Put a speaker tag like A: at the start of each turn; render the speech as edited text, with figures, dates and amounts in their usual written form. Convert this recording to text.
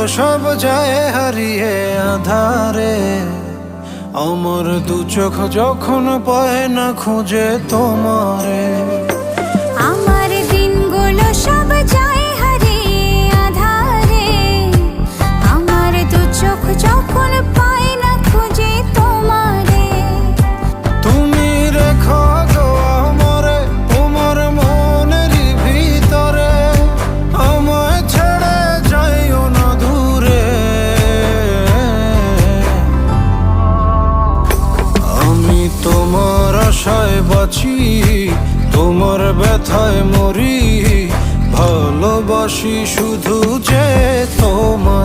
A: সব যায় হারিয়ে আধারে, আমার দু চোখ যখন পায় না খুঁজে তোমারে।
B: আমার দিনগুলো সব যায় হারিয়ে আঁধারে, আমার দু চোখ যখন পায় না খুঁজে তোমারে।
A: তুমি রেখো গো আমারে তোমার মনের ভিতরে, আমায় ছেড়ে যাইও না দূরে। আমি তোমার আশায় বাঁচি, তোমার ব্যথায় মরি, ভালোবাসি শুধু যে তোমার।